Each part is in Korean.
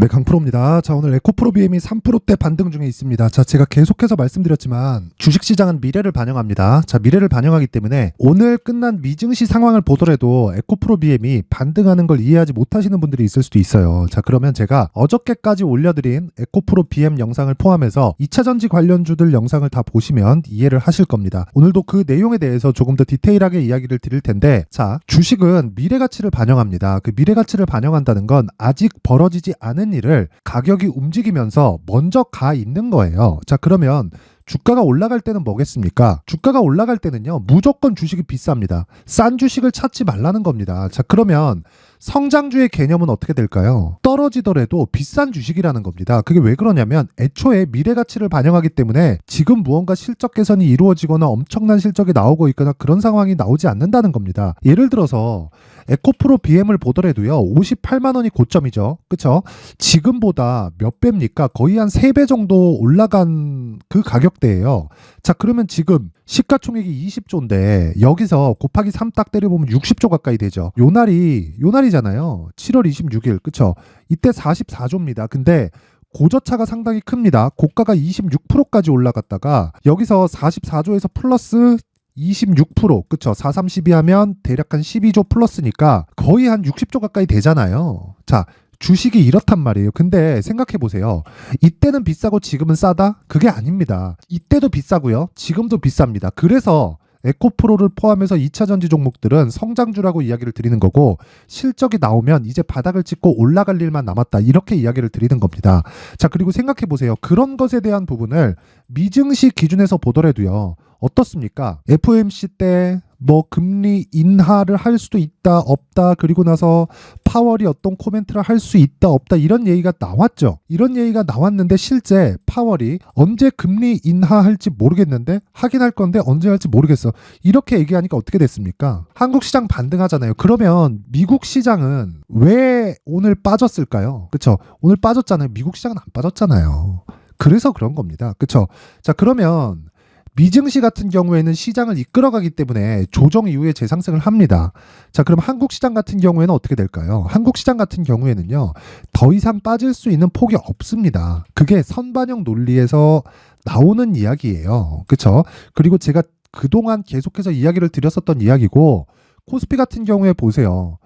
네, 강프로입니다. 자, 오늘 에코프로 BM이 3%대 반등 중에 있습니다. 자, 제가 계속해서 말씀드렸지만 주식시장은 미래를 반영합니다. 자, 미래를 반영하기 때문에 오늘 끝난 미증시 상황을 보더라도 에코프로 BM이 반등하는 걸 이해하지 못하시는 분들이 있을 수도 있어요. 자, 그러면 제가 어저께까지 올려드린 에코프로 BM 영상을 포함해서 2차전지 관련주들 영상을 다 보시면 이해를 하실 겁니다. 오늘도 그 내용에 대해서 조금 더 디테일하게 이야기를 드릴 텐데, 자, 주식은 미래 가치를 반영합니다. 그 미래 가치를 반영한다는 건 아직 벌어지지 않은 일을 가격이 움직이면서 먼저 가 있는 거예요. 자, 그러면 주가가 올라갈 때는 뭐겠습니까? 주가가 올라갈 때는요, 무조건 주식이 비쌉니다. 싼 주식을 찾지 말라는 겁니다. 자, 그러면 성장주의 개념은 어떻게 될까요? 떨어지더라도 비싼 주식이라는 겁니다. 그게 왜 그러냐면 애초에 미래 가치를 반영하기 때문에 지금 무언가 실적 개선이 이루어지거나 엄청난 실적이 나오고 있거나 그런 상황이 나오지 않는다는 겁니다. 예를 들어서 에코프로 BM을 보더라도요, 58만 원이 고점이죠. 그쵸? 지금보다 몇 배입니까? 거의 한 3배 정도 올라간 그 가격대예요. 자, 그러면 지금 시가총액이 20조인데 여기서 곱하기 3 딱 때려보면 60조 가까이 되죠. 요날이잖아요. 7월 26일. 그쵸? 이때 44조입니다. 근데 고저차가 상당히 큽니다. 고가가 26%까지 올라갔다가 여기서 44조에서 플러스 26%, 그쵸? 4, 3, 12 하면 대략 한 12조 플러스니까 거의 한 60조 가까이 되잖아요. 자, 주식이 이렇단 말이에요. 근데 생각해 보세요. 이때는 비싸고 지금은 싸다? 그게 아닙니다. 이때도 비싸고요. 지금도 비쌉니다. 그래서 에코프로를 포함해서 2차전지 종목들은 성장주라고 이야기를 드리는 거고, 실적이 나오면 이제 바닥을 찍고 올라갈 일만 남았다, 이렇게 이야기를 드리는 겁니다. 자, 그리고 생각해 보세요. 그런 것에 대한 부분을 미증시 기준에서 보더라도요, 어떻습니까? FOMC 때 뭐 금리 인하를 할 수도 있다 없다, 그리고 나서 파월이 어떤 코멘트를 할 수 있다 없다, 이런 얘기가 나왔죠. 이런 얘기가 나왔는데 실제 파월이 언제 금리 인하할지 모르겠는데 하긴 할 건데 언제 할지 모르겠어, 이렇게 얘기하니까 어떻게 됐습니까? 한국 시장 반등하잖아요. 그러면 미국 시장은 왜 오늘 빠졌을까요? 그쵸? 오늘 빠졌잖아요. 미국 시장은 안 빠졌잖아요. 그래서 그런 겁니다. 그쵸? 자, 그러면 미증시 같은 경우에는 시장을 이끌어가기 때문에 조정 이후에 재상승을 합니다. 자, 그럼 한국 시장 같은 경우에는 어떻게 될까요? 한국 시장 같은 경우에는요, 더 이상 빠질 수 있는 폭이 없습니다. 그게 선반영 논리에서 나오는 이야기예요. 그쵸? 그리고 제가 그동안 계속해서 이야기를 드렸었던 이야기고, 코스피 같은 경우에 보세요.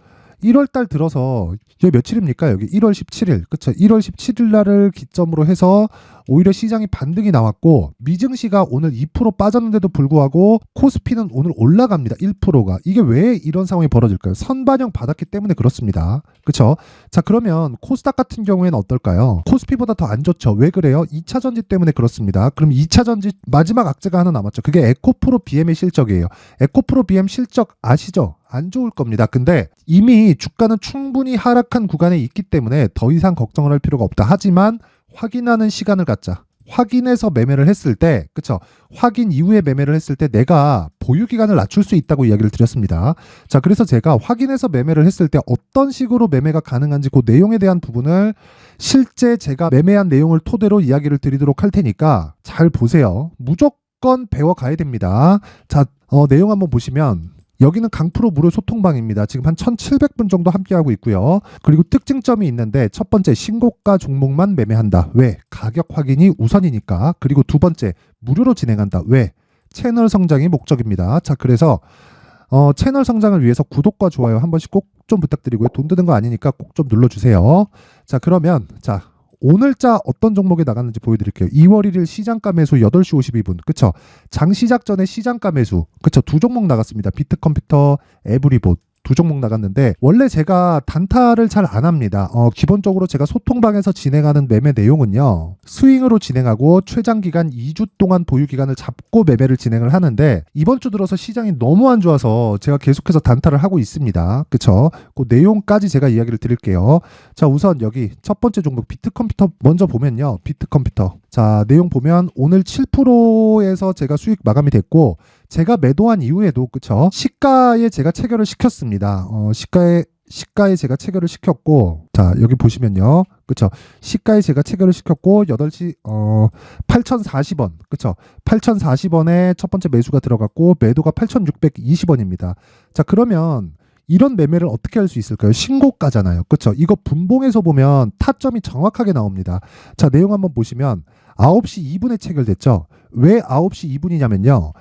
1월달 들어서 여기 며칠입니까? 여기 1월 17일. 그쵸? 1월 17일 날을 기점으로 해서 오히려 시장이 반등이 나왔고, 미증시가 오늘 2% 빠졌는데도 불구하고 코스피는 오늘 올라갑니다. 1%가. 이게 왜 이런 상황이 벌어질까요? 선반영 받았기 때문에 그렇습니다. 그쵸? 자, 그러면 코스닥 같은 경우에는 어떨까요? 코스피보다 더 안 좋죠. 왜 그래요? 2차전지 때문에 그렇습니다. 그럼 2차전지 마지막 악재가 하나 남았죠. 그게 에코프로 BM의 실적이에요. 에코프로 BM 실적 아시죠? 안 좋을 겁니다. 근데 이미 주가는 충분히 하락한 구간에 있기 때문에 더 이상 걱정을 할 필요가 없다. 하지만 확인하는 시간을 갖자. 확인해서 매매를 했을 때, 그쵸? 확인 이후에 매매를 했을 때 내가 보유 기간을 낮출 수 있다고 이야기를 드렸습니다. 자, 그래서 제가 확인해서 매매를 했을 때 어떤 식으로 매매가 가능한지 그 내용에 대한 부분을 실제 제가 매매한 내용을 토대로 이야기를 드리도록 할 테니까 잘 보세요. 무조건 배워가야 됩니다. 자, 내용 한번 보시면 여기는 강프로 무료 소통방입니다. 지금 한 1700분 정도 함께하고 있고요. 그리고 특징점이 있는데, 첫 번째, 신고가 종목만 매매한다. 왜? 가격 확인이 우선이니까. 그리고 두 번째, 무료로 진행한다. 왜? 채널 성장이 목적입니다. 자, 그래서 채널 성장을 위해서 구독과 좋아요 한 번씩 꼭 좀 부탁드리고요. 돈 드는 거 아니니까 꼭 좀 눌러주세요. 자, 그러면 오늘자 어떤 종목이 나갔는지 보여드릴게요. 2월 1일 시장가 매수 8시 52분. 그쵸? 장 시작 전에 시장가 매수. 그쵸? 두 종목 나갔습니다. 비트컴퓨터, 에브리봇. 두 종목 나갔는데, 원래 제가 단타를 잘 안 합니다. 기본적으로 제가 소통방에서 진행하는 매매 내용은요, 스윙으로 진행하고 최장기간 2주 동안 보유 기간을 잡고 매매를 진행을 하는데, 이번 주 들어서 시장이 너무 안 좋아서 제가 계속해서 단타를 하고 있습니다. 그쵸? 그 내용까지 제가 이야기를 드릴게요. 자, 우선 여기 첫 번째 종목 비트컴퓨터 먼저 보면요. 비트컴퓨터. 자, 내용 보면 오늘 7%에서 제가 수익 마감이 됐고, 제가 매도한 이후에도, 그쵸? 시가에 제가 체결을 시켰습니다. 시가에 제가 체결을 시켰고, 자, 여기 보시면요. 그쵸? 시가에 제가 체결을 시켰고, 8시, 8,040원. 그쵸? 8,040원에 첫 번째 매수가 들어갔고, 매도가 8,620원입니다. 자, 그러면 이런 매매를 어떻게 할 수 있을까요? 신고가잖아요. 그쵸? 이거 분봉에서 보면 타점이 정확하게 나옵니다. 자, 내용 한번 보시면 9시 2분에 체결됐죠? 왜 9시 2분이냐면요.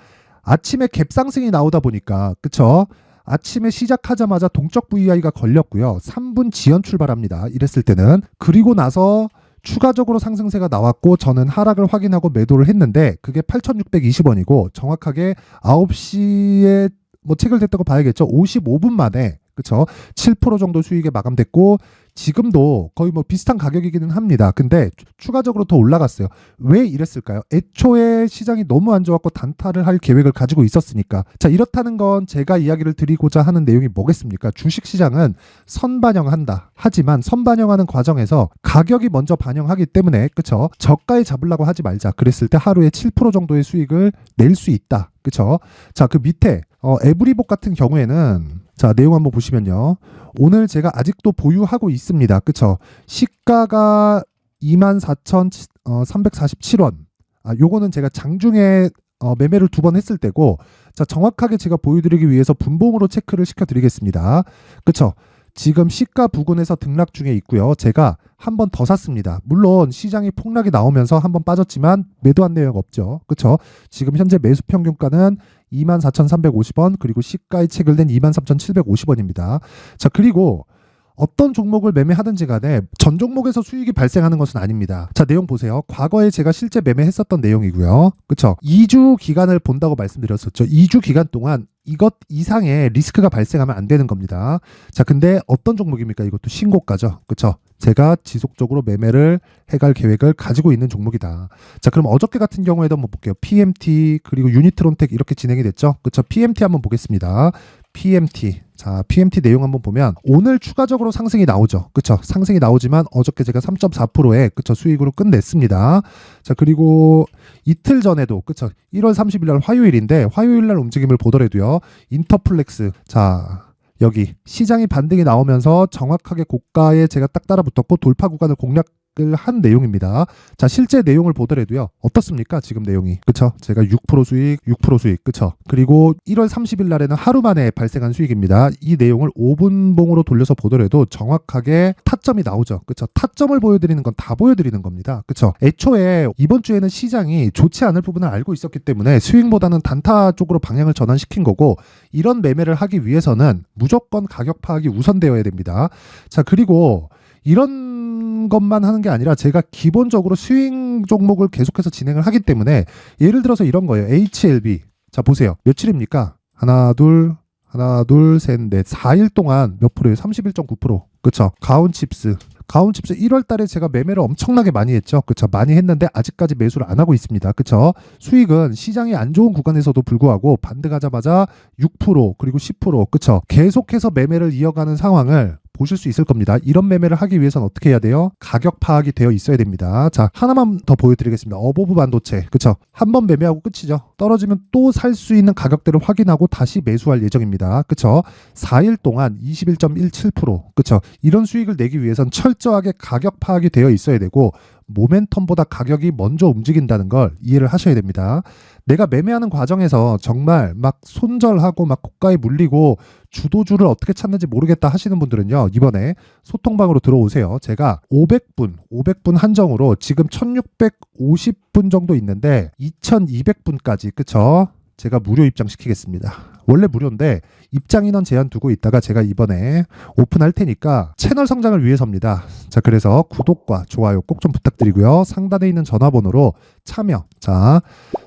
아침에 갭상승이 나오다 보니까, 그쵸? 아침에 시작하자마자 동적 VI가 걸렸고요. 3분 지연 출발합니다. 이랬을 때는. 그리고 나서 추가적으로 상승세가 나왔고 저는 하락을 확인하고 매도를 했는데 그게 8,620원이고 정확하게 9시에 뭐 체결됐다고 봐야겠죠. 55분 만에 그쵸? 7% 정도 수익에 마감됐고 지금도 거의 뭐 비슷한 가격이기는 합니다. 근데 추가적으로 더 올라갔어요. 왜 이랬을까요? 애초에 시장이 너무 안 좋았고 단타를 할 계획을 가지고 있었으니까. 자, 이렇다는 건 제가 이야기를 드리고자 하는 내용이 뭐겠습니까? 주식시장은 선반영한다. 하지만 선반영하는 과정에서 가격이 먼저 반영하기 때문에 그쵸? 저가에 잡으려고 하지 말자. 그랬을 때 하루에 7% 정도의 수익을 낼 수 있다. 그쵸? 자, 그 밑에 에브리복 같은 경우에는 자, 내용 한번 보시면요. 오늘 제가 아직도 보유하고 있습니다. 그쵸? 시가가 24,347원. 요거는 제가 장중에 매매를 2번 했을 때고, 자, 정확하게 제가 보여드리기 위해서 분봉으로 체크를 시켜드리겠습니다. 그쵸? 지금 시가 부근에서 등락 중에 있고요. 제가 한 번 더 샀습니다. 물론 시장이 폭락이 나오면서 한 번 빠졌지만 매도한 내용 없죠. 그쵸? 지금 현재 매수 평균가는 24,350원 그리고 시가에 체결된 23,750원입니다. 자, 그리고 어떤 종목을 매매하든지 간에 전 종목에서 수익이 발생하는 것은 아닙니다. 자, 내용 보세요. 과거에 제가 실제 매매했었던 내용이고요. 그쵸? 2주 기간을 본다고 말씀드렸었죠. 2주 기간 동안 이것 이상의 리스크가 발생하면 안 되는 겁니다. 자, 근데 어떤 종목입니까? 이것도 신고가죠. 그쵸? 제가 지속적으로 매매를 해갈 계획을 가지고 있는 종목이다. 자, 그럼 어저께 같은 경우에도 한번 볼게요. PMT 그리고 유니트론텍 이렇게 진행이 됐죠. 그쵸? PMT 한번 보겠습니다. PMT. 자, PMT 내용 한번 보면 오늘 추가적으로 상승이 나오죠. 그쵸? 상승이 나오지만 어저께 제가 3.4%에 그쵸? 수익으로 끝냈습니다. 자, 그리고 이틀 전에도 그쵸? 1월 30일 날 화요일인데 화요일 날 움직임을 보더라도요. 인터플렉스. 자, 여기 시장이 반등이 나오면서 정확하게 고가에 제가 딱 따라붙었고 돌파 구간을 공략을 한 내용입니다. 자, 실제 내용을 보더라도요. 어떻습니까? 지금 내용이. 그쵸? 제가 6% 수익, 6% 수익. 그쵸? 그리고 1월 30일 날에는 하루 만에 발생한 수익입니다. 이 내용을 5분봉으로 돌려서 보더라도 정확하게 타점이 나오죠. 그쵸? 타점을 보여드리는 건 다 보여드리는 겁니다. 그쵸? 애초에 이번 주에는 시장이 좋지 않을 부분을 알고 있었기 때문에 수익보다는 단타 쪽으로 방향을 전환시킨 거고 이런 매매를 하기 위해서는 무조건 가격 파악이 우선되어야 됩니다. 자, 그리고 이런 것만 하는 게 아니라 제가 기본적으로 스윙 종목을 계속해서 진행을 하기 때문에 예를 들어서 이런 거예요. HLB. 자, 보세요. 며칠입니까? 하나, 둘, 셋, 넷. 4일 동안 몇 프로예요? 31.9%. 그쵸? 가온칩스 1월 달에 제가 매매를 엄청나게 많이 했죠. 그쵸? 많이 했는데 아직까지 매수를 안 하고 있습니다. 그쵸? 수익은 시장이 안 좋은 구간에서도 불구하고 반등하자마자 6% 그리고 10% 그쵸? 계속해서 매매를 이어가는 상황을 보실 수 있을 겁니다. 이런 매매를 하기 위해서는 어떻게 해야 돼요? 가격 파악이 되어 있어야 됩니다. 자, 하나만 더 보여드리겠습니다. 어보브 반도체. 그쵸? 한번 매매하고 끝이죠. 떨어지면 또 살 수 있는 가격대를 확인하고 다시 매수할 예정입니다. 그쵸? 4일 동안 21.17%. 그쵸? 이런 수익을 내기 위해선 철저하게 가격 파악이 되어 있어야 되고 모멘텀보다 가격이 먼저 움직인다는 걸 이해를 하셔야 됩니다. 내가 매매하는 과정에서 정말 막 손절하고 막 고가에 물리고 주도주를 어떻게 찾는지 모르겠다 하시는 분들은요. 이번에 소통방으로 들어오세요. 제가 500분 한정으로 지금 1650분 정도 있는데 2200분까지 그쵸? 제가 무료 입장시키겠습니다. 원래 무료인데 입장 인원 제한 두고 있다가 제가 이번에 오픈할 테니까 채널 성장을 위해서입니다. 자, 그래서 구독과 좋아요 꼭 좀 부탁드리고요. 상단에 있는 전화번호로 참여. 자,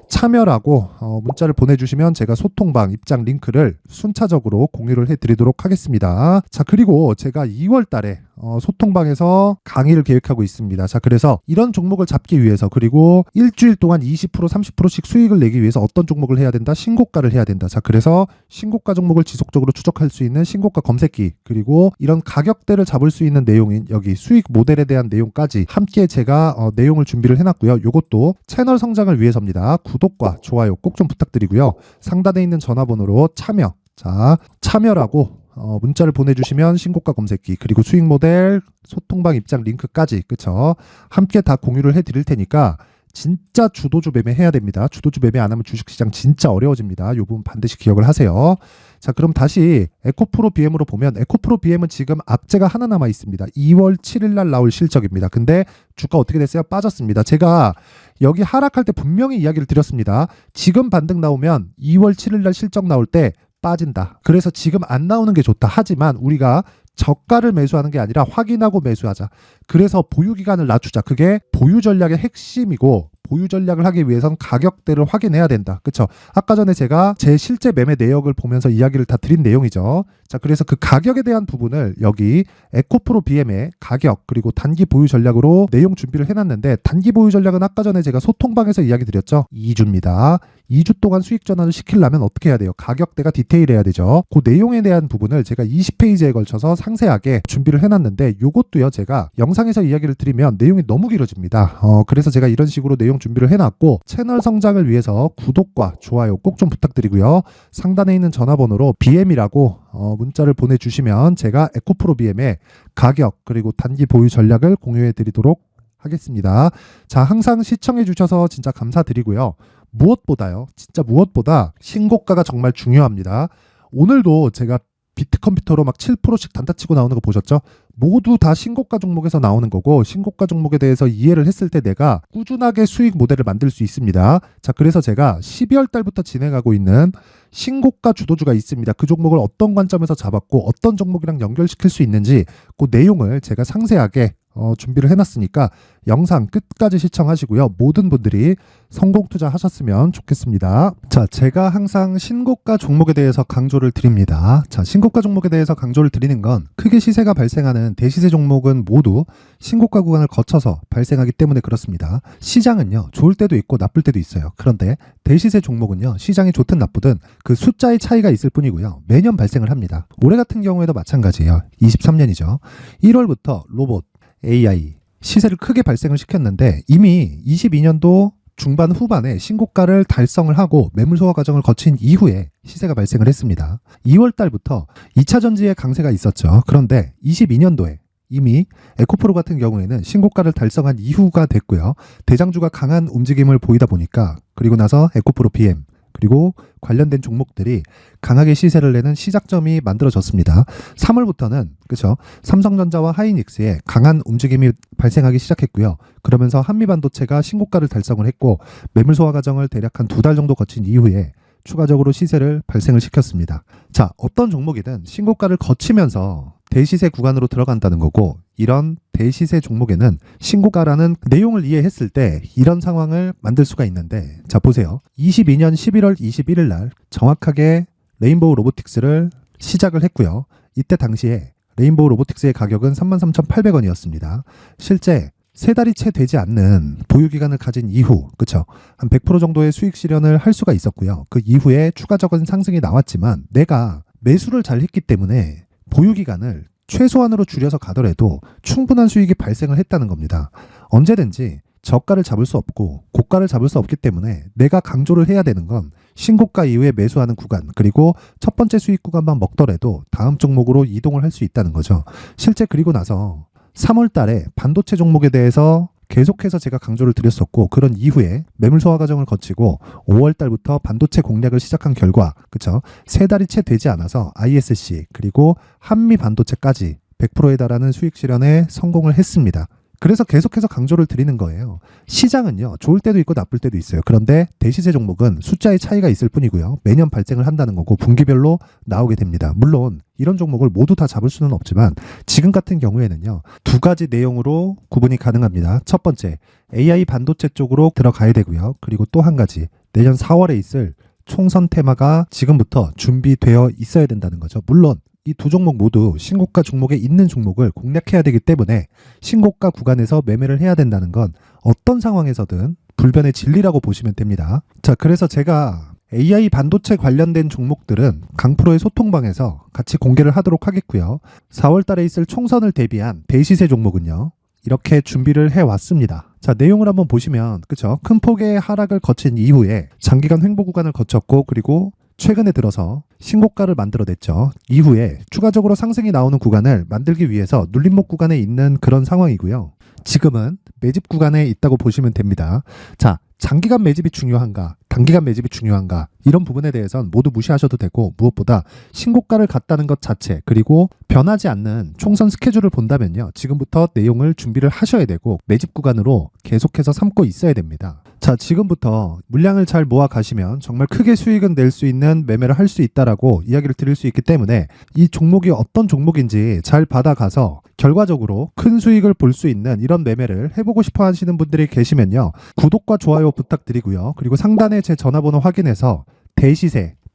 참여라고 문자를 보내주시면 제가 소통방 입장 링크를 순차적으로 공유를 해드리도록 하겠습니다. 자, 그리고 제가 2월 달에 소통방에서 강의를 계획하고 있습니다. 자, 그래서 이런 종목을 잡기 위해서 그리고 일주일 동안 20% 30%씩 수익을 내기 위해서 어떤 종목을 해야 된다? 신고가를 해야 된다. 자, 그래서 신고가 종목을 지속적으로 추적할 수 있는 신고가 검색기 그리고 이런 가격대를 잡을 수 있는 내용인 여기 수익 모델에 대한 내용까지 함께 제가 내용을 준비를 해놨고요. 이것도 채널 성장을 위해서입니다. 구독과 좋아요 꼭 좀 부탁드리고요. 상단에 있는 전화번호로 참여. 자, 참여라고 문자를 보내주시면 신고가 검색기 그리고 수익 모델 소통방 입장 링크까지 그쵸? 함께 다 공유를 해드릴 테니까 진짜 주도주 매매 해야 됩니다. 주도주 매매 안 하면 주식시장 진짜 어려워집니다. 이 부분 반드시 기억을 하세요. 자, 그럼 다시 에코프로 BM으로 보면 에코프로 BM은 지금 악재가 하나 남아 있습니다. 2월 7일 날 나올 실적입니다. 근데 주가 어떻게 됐어요? 빠졌습니다. 제가 여기 하락할 때 분명히 이야기를 드렸습니다. 지금 반등 나오면 2월 7일 날 실적 나올 때 빠진다. 그래서 지금 안 나오는 게 좋다. 하지만 우리가 저가를 매수하는 게 아니라 확인하고 매수하자. 그래서 보유 기간을 낮추자. 그게 보유 전략의 핵심이고, 보유 전략을 하기 위해선 가격대를 확인해야 된다. 그쵸? 아까 전에 제가 제 실제 매매 내역을 보면서 이야기를 다 드린 내용이죠. 자, 그래서 그 가격에 대한 부분을 여기 에코프로 BM의 가격 그리고 단기 보유 전략으로 내용 준비를 해놨는데, 단기 보유 전략은 아까 전에 제가 소통방에서 이야기 드렸죠. 2주입니다. 2주 동안 수익 전환을 시키려면 어떻게 해야 돼요? 가격대가 디테일해야 되죠. 그 내용에 대한 부분을 제가 20페이지에 걸쳐서 상세하게 준비를 해놨는데, 요것도요, 제가 영상에서 이야기를 드리면 내용이 너무 길어집니다. 그래서 제가 이런 식으로 내용 준비를 해놨고, 채널 성장을 위해서 구독과 좋아요 꼭 좀 부탁드리고요. 상단에 있는 전화번호로 BM이라고 문자를 보내주시면 제가 에코프로 BM의 가격 그리고 단기 보유 전략을 공유해 드리도록 하겠습니다. 자, 항상 시청해 주셔서 진짜 감사드리고요. 무엇보다요, 진짜 무엇보다 신고가가 정말 중요합니다. 오늘도 제가 비트컴퓨터로 막 7%씩 단타 치고 나오는 거 보셨죠? 모두 다 신고가 종목에서 나오는 거고, 신고가 종목에 대해서 이해를 했을 때 내가 꾸준하게 수익 모델을 만들 수 있습니다. 자, 그래서 제가 12월 달부터 진행하고 있는 신고가 주도주가 있습니다. 그 종목을 어떤 관점에서 잡았고 어떤 종목이랑 연결시킬 수 있는지 그 내용을 제가 상세하게 준비를 해놨으니까 영상 끝까지 시청하시고요. 모든 분들이 성공 투자하셨으면 좋겠습니다. 자, 제가 항상 신고가 종목에 대해서 강조를 드립니다. 자, 신고가 종목에 대해서 강조를 드리는 건 크게 시세가 발생하는 대시세 종목은 모두 신고가 구간을 거쳐서 발생하기 때문에 그렇습니다. 시장은요, 좋을 때도 있고 나쁠 때도 있어요. 그런데 대시세 종목은요, 시장이 좋든 나쁘든 그 숫자의 차이가 있을 뿐이고요. 매년 발생을 합니다. 올해 같은 경우에도 마찬가지예요. 23년이죠. 1월부터 로봇, AI 시세를 크게 발생을 시켰는데, 이미 22년도 중반 후반에 신고가를 달성을 하고 매물 소화 과정을 거친 이후에 시세가 발생을 했습니다. 2월 달부터 2차 전지의 강세가 있었죠. 그런데 22년도에 이미 에코프로 같은 경우에는 신고가를 달성한 이후가 됐고요. 대장주가 강한 움직임을 보이다 보니까, 그리고 나서 에코프로 BM 그리고 관련된 종목들이 강하게 시세를 내는 시작점이 만들어졌습니다. 3월부터는 그렇죠, 삼성전자와 하이닉스의 강한 움직임이 발생하기 시작했고요. 그러면서 한미반도체가 신고가를 달성을 했고, 매물 소화 과정을 대략 한 2달 정도 거친 이후에 추가적으로 시세를 발생을 시켰습니다. 자, 어떤 종목이든 신고가를 거치면서 대시세 구간으로 들어간다는 거고, 이런 대시세 종목에는 신고가라는 내용을 이해했을 때 이런 상황을 만들 수가 있는데, 자, 보세요. 22년 11월 21일 날 정확하게 레인보우 로보틱스를 시작을 했고요. 이때 당시에 레인보우 로보틱스의 가격은 33,800원이었습니다. 실제 세 달이 채 되지 않는 보유 기간을 가진 이후, 그쵸, 한 100% 정도의 수익 실현을 할 수가 있었고요. 그 이후에 추가적인 상승이 나왔지만 내가 매수를 잘 했기 때문에 보유 기간을 최소한으로 줄여서 가더라도 충분한 수익이 발생을 했다는 겁니다. 언제든지 저가를 잡을 수 없고 고가를 잡을 수 없기 때문에 내가 강조를 해야 되는 건 신고가 이후에 매수하는 구간, 그리고 첫 번째 수익 구간만 먹더라도 다음 종목으로 이동을 할 수 있다는 거죠. 실제 그리고 나서 3월 달에 반도체 종목에 대해서 계속해서 제가 강조를 드렸었고, 그런 이후에 매물 소화 과정을 거치고 5월 달부터 반도체 공략을 시작한 결과, 그쵸, 세 달이 채 되지 않아서 ISC 그리고 한미 반도체까지 100%에 달하는 수익 실현에 성공을 했습니다. 그래서 계속해서 강조를 드리는 거예요. 시장은요, 좋을 때도 있고 나쁠 때도 있어요. 그런데 대시세 종목은 숫자의 차이가 있을 뿐이고요. 매년 발생을 한다는 거고 분기별로 나오게 됩니다. 물론 이런 종목을 모두 다 잡을 수는 없지만 지금 같은 경우에는요, 두 가지 내용으로 구분이 가능합니다. 첫 번째, AI 반도체 쪽으로 들어가야 되고요. 그리고 또 한 가지, 내년 4월에 있을 총선 테마가 지금부터 준비되어 있어야 된다는 거죠. 물론 이 두 종목 모두 신고가 종목에 있는 종목을 공략해야 되기 때문에 신고가 구간에서 매매를 해야 된다는 건 어떤 상황에서든 불변의 진리라고 보시면 됩니다. 자, 그래서 제가 AI 반도체 관련된 종목들은 강프로의 소통방에서 같이 공개를 하도록 하겠고요. 4월 달에 있을 총선을 대비한 대시세 종목은요, 이렇게 준비를 해왔습니다. 자, 내용을 한번 보시면, 그쵸, 큰 폭의 하락을 거친 이후에 장기간 횡보 구간을 거쳤고, 그리고 최근에 들어서 신고가를 만들어냈죠. 이후에 추가적으로 상승이 나오는 구간을 만들기 위해서 눌림목 구간에 있는 그런 상황이고요. 지금은 매집 구간에 있다고 보시면 됩니다. 자, 장기간 매집이 중요한가, 단기간 매집이 중요한가, 이런 부분에 대해서는 모두 무시하셔도 되고, 무엇보다 신고가를 갔다는 것 자체, 그리고 변하지 않는 총선 스케줄을 본다면요, 지금부터 내용을 준비를 하셔야 되고 매집 구간으로 계속해서 삼고 있어야 됩니다. 자, 지금부터 물량을 잘 모아 가시면 정말 크게 수익은 낼 수 있는 매매를 할 수 있다라고 이야기를 드릴 수 있기 때문에 이 종목이 어떤 종목인지 잘 받아가서 결과적으로 큰 수익을 볼 수 있는 이런 매매를 해보고 싶어 하시는 분들이 계시면요, 구독과 좋아요 부탁드리고요. 그리고 상단에 제 전화번호 확인해서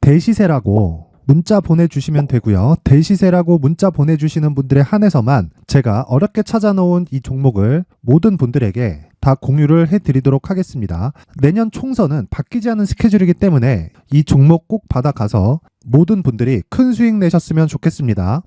대시세라고 문자 보내주시면 되고요. 대시세라고 문자 보내주시는 분들에 한해서만 제가 어렵게 찾아놓은 이 종목을 모든 분들에게 다 공유를 해드리도록 하겠습니다. 내년 총선은 바뀌지 않은 스케줄이기 때문에 이 종목 꼭 받아가서 모든 분들이 큰 수익 내셨으면 좋겠습니다.